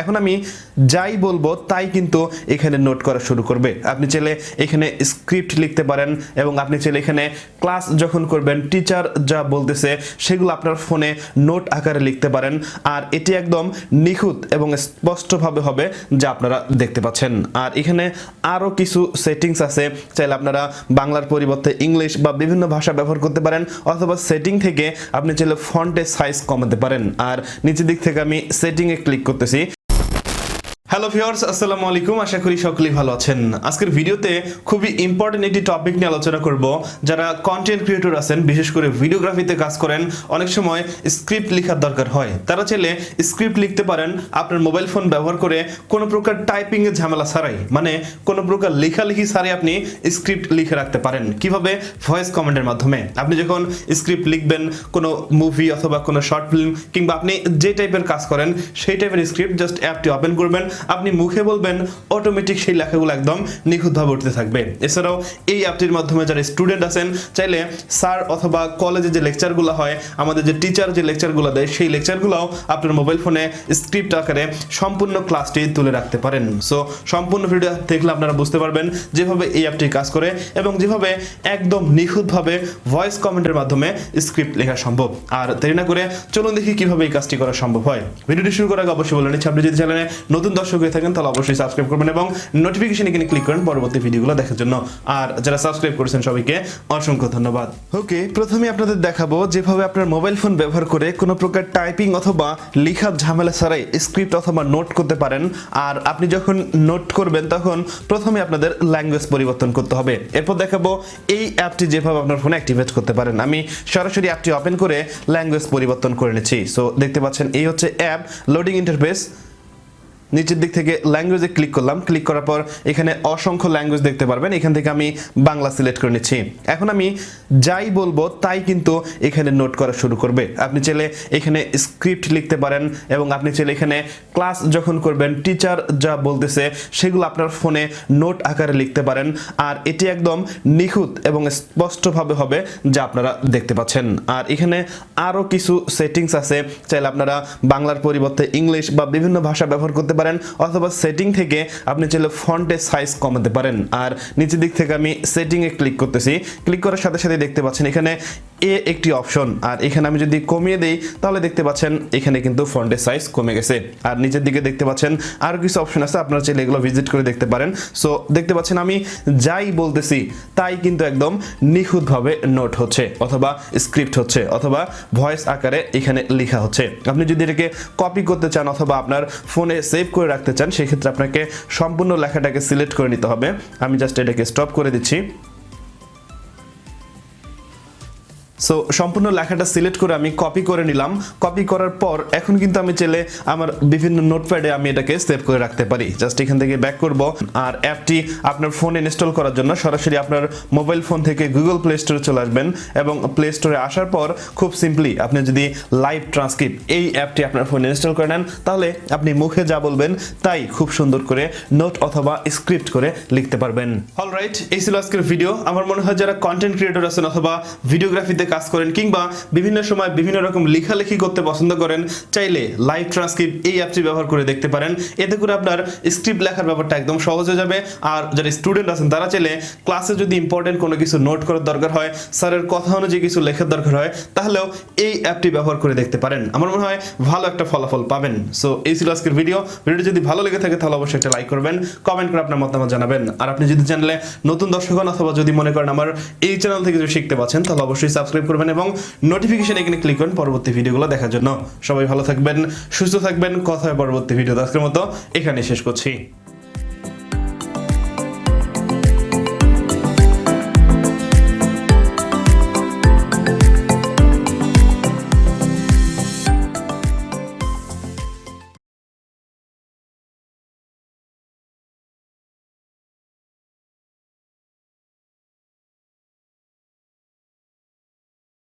এখন আমি যাই বলবো তাই কিন্তু এখানে নোট করা শুরু করবে। আপনি চাইলে এখানে স্ক্রিপ্ট লিখতে পারেন এবং আপনি চাইলে এখানে ক্লাস যখন করবেন টিচার যা বলতেছে সেগুলো আপনার ফোনে নোট আকারে লিখতে পারেন। আর এটি একদম নিখুঁত এবং স্পষ্টভাবে হবে যা আপনারা দেখতে পাচ্ছেন। আর এখানে আরও কিছু সেটিংস আছে, চাইলে আপনারা বাংলার পরিবর্তে ইংলিশ বা বিভিন্ন ভাষা ব্যবহার করতে পারেন, অথবা সেটিং থেকে আপনি চাইলে ফন্টের সাইজ কমাতে পারেন। আর নিচের দিক থেকে আমি সেটিংয়ে ক্লিক করতেছি। হ্যালো ভিউয়ার্স, আসসালামু আলাইকুম। আশা করি সকলেই ভালো আছেন। আজকের ভিডিওতে খুবই ইম্পর্টেন্ট একটি টপিক নিয়ে আলোচনা করব। যারা কন্টেন্ট ক্রিয়েটর আছেন, বিশেষ করে ভিডিওগ্রাফিতে কাজ করেন, অনেক সময় স্ক্রিপ্ট লেখার দরকার হয়। তারা চাইলে স্ক্রিপ্ট লিখতে পারেন আপনার মোবাইল ফোন ব্যবহার করে, কোনো প্রকার টাইপিংয়ের ঝামেলা ছাড়াই, মানে কোনো প্রকার লেখালেখি ছাড়াই আপনি স্ক্রিপ্ট লিখে রাখতে পারেন। কিভাবে? ভয়েস কমেন্টের মাধ্যমে। আপনি যখন স্ক্রিপ্ট লিখবেন কোনো মুভি অথবা কোনো শর্ট ফিল্ম কিংবা আপনি যে টাইপের কাজ করেন সেই টাইপের স্ক্রিপ্ট জাস্ট অ্যাপটি ওপেন করবেন, আপনি মুখে বলবেন, অটোমেটিক সেই লেখাগুলো একদম নিখুঁতভাবে উঠতে থাকবে। এছাড়াও এই অ্যাপটির মাধ্যমে যারা স্টুডেন্ট আছেন, চাইলে স্যার অথবা কলেজে যে লেকচারগুলো হয়, আমাদের যে টিচার যে লেকচারগুলো দেয়, সেই লেকচারগুলোও আপনার মোবাইল ফোনে স্ক্রিপ্ট আকারে সম্পূর্ণ ক্লাসটি তুলে রাখতে পারেন। সো সম্পূর্ণ ভিডিও দেখলে আপনারা বুঝতে পারবেন যেভাবে এই অ্যাপটি কাজ করে এবং যেভাবে একদম নিখুঁতভাবে ভয়েস কমেন্টের মাধ্যমে স্ক্রিপ্ট লেখা সম্ভব। আর দেরি না করে চলুন দেখি কিভাবে এই কাজটি করা সম্ভব হয়। ভিডিওটি শুরু করার আগে অবশ্যই বলে নিচ্ছি, আপনি যদি চ্যানেলে নতুন দর্শক হয়ে থাকেন তাহলে অবশ্যই সাবস্ক্রাইব করবেন এবং নোটিফিকেশন এখানে ক্লিক করেন পরবর্তী ভিডিওগুলো দেখার জন্য। আর যারা সাবস্ক্রাইব করেছেন সবাইকে অসংখ্য ধন্যবাদ। ওকে, প্রথমে আপনাদের দেখাবো যেভাবে আপনার মোবাইল ফোন ব্যবহার করে কোনো প্রকার টাইপিং অথবা লেখার ঝামেলা ছাড়াই স্ক্রিপ্ট অথবা নোট করতে পারেন। আর আপনি যখন নোট করবেন তখন প্রথমে আপনাদের ল্যাঙ্গুয়েজ পরিবর্তন করতে হবে। এরপর দেখাবো এই অ্যাপটি যেভাবে আপনার ফোনে অ্যাক্টিভেট করতে পারেন। আমি সরাসরি অ্যাপটি ওপেন করে ল্যাঙ্গুয়েজ পরিবর্তন করে নিচ্ছি। সো দেখতে পাচ্ছেন এই হচ্ছে অ্যাপ, লোডিং ইন্টারফেস। নিচের দিক থেকে ল্যাঙ্গুয়েজে ক্লিক করলাম। ক্লিক করার পর এখানে অসংখ্য ল্যাঙ্গুয়েজ দেখতে পারবেন। এখান থেকে আমি বাংলা সিলেক্ট করে নিচ্ছি। এখন আমি যাই বলবো তাই কিন্তু এখানে নোট করা শুরু করবে। আপনি চাইলে এখানে স্ক্রিপ্ট লিখতে পারেন এবং আপনি চাইলে এখানে ক্লাস যখন করবেন টিচার যা বলতেছে সেগুলো আপনার ফোনে নোট আকারে লিখতে পারেন। আর এটি একদম নিখুঁত এবং স্পষ্টভাবে হবে যা আপনারা দেখতে পাচ্ছেন। আর এখানে আরও কিছু সেটিংস আছে, চাইলে আপনারা বাংলার পরিবর্তে ইংলিশ বা বিভিন্ন ভাষা ব্যবহার করতে পারেন, অথবা সেটিং থেকে আপনি চাইলে ফন্টের সাইজ কমাতে পারেন। আর নিচের দিক থেকে আমি সেটিংয়ে ক্লিক করতেছি। ক্লিক করার সাথে সাথে দেখতে পাচ্ছেন এখানে একটি অপশন, আর এখানে আমি যদি কমিয়ে দেই তাহলে দেখতে পাচ্ছেন এখানে কিন্তু ফন্টের সাইজ কমে গেছে। আর নিচের দিকে দেখতে পাচ্ছেন আরও কিছু অপশন আছে, আপনারা চাইলে এগুলো ভিজিট করে দেখতে পারেন। সো দেখতে পাচ্ছেন আমি যাই বলতেছি তাই কিন্তু একদম নিখুঁতভাবে নোট হচ্ছে অথবা স্ক্রিপ্ট হচ্ছে অথবা ভয়েস আকারে এখানে লেখা হচ্ছে। আপনি যদি এটাকে কপি করতে চান অথবা আপনার ফোনে সেভ করে রাখতে চান, সেক্ষেত্রে আপনাকে সম্পূর্ণ লেখাটাকে সিলেক্ট করে নিতে হবে। আমি জাস্ট এটাকে স্টপ করে দিচ্ছি। সো সম্পূর্ণ লেখাটা সিলেক্ট করে আমি কপি করে নিলাম। কপি করার পর এখন কিন্তু আমি চাইলে আমার বিভিন্ন নোটপ্যাডে আমি এটাকে সেভ করে রাখতে পারি। জাস্ট এখান থেকে ব্যাক করব। আর অ্যাপটি আপনার ফোনে ইনস্টল করার জন্য সরাসরি আপনার মোবাইল ফোন থেকে গুগল প্লে স্টোরে চলে আসবেন এবং প্লে স্টোরে আসার পর খুব সিম্পলি আপনি যদি লাইভ ট্রান্সক্রিপ্ট এই অ্যাপটি আপনার ফোনে ইনস্টল করে নেন, তাহলে আপনি মুখে যা বলবেন তাই খুব সুন্দর করে নোট অথবা স্ক্রিপ্ট করে লিখতে পারবেন। অলরাইট, এই ছিল আজকের ভিডিও। আমার মনে হয় যারা কন্টেন্ট ক্রিয়েটর আছেন অথবা ভিডিওগ্রাফিতে কাজ করেন কিংবা বিভিন্ন সময় বিভিন্ন রকম লেখালেখি করতে পছন্দ করেন, চাইলে লাইভ ট্রান্সক্রিপ্ট এই অ্যাপটি ব্যবহার করে দেখতে পারেন। এতে করে আপনার স্ক্রিপ্ট লেখার ব্যাপারটা একদম সহজ হয়ে যাবে। আর যারা স্টুডেন্ট আছেন তারা চাইলে ক্লাসে যদি ইম্পর্টেন্ট কোনো কিছু নোট করার দরকার হয়, স্যারের কথা অনুযায়ী কিছু লেখার দরকার হয়, তাহলেও এই অ্যাপটি ব্যবহার করে দেখতে পারেন। আমার মনে হয় ভালো একটা ফলাফল পাবেন। সো এই ছিল আজকের ভিডিওটি যদি ভালো লেগে থাকে তাহলে অবশ্যই একটা লাইক করবেন, কমেন্ট করে আপনার মতামত জানাবেন। আর আপনি যদি চ্যানেলে নতুন দর্শক হন অথবা যদি মনে করেন আমার এই চ্যানেল থেকে যদি শিখতে পাচ্ছেন, তাহলে অবশ্যই সাবস্ক্রাইব করবেন এবং নোটিফিকেশন এখানে ক্লিক করেন পরবর্তী ভিডিওগুলো দেখার জন্য। সবাই ভালো থাকবেন, সুস্থ থাকবেন। কথা হয় পরবর্তী ভিডিও। আজকের মতো এখানে শেষ করছি।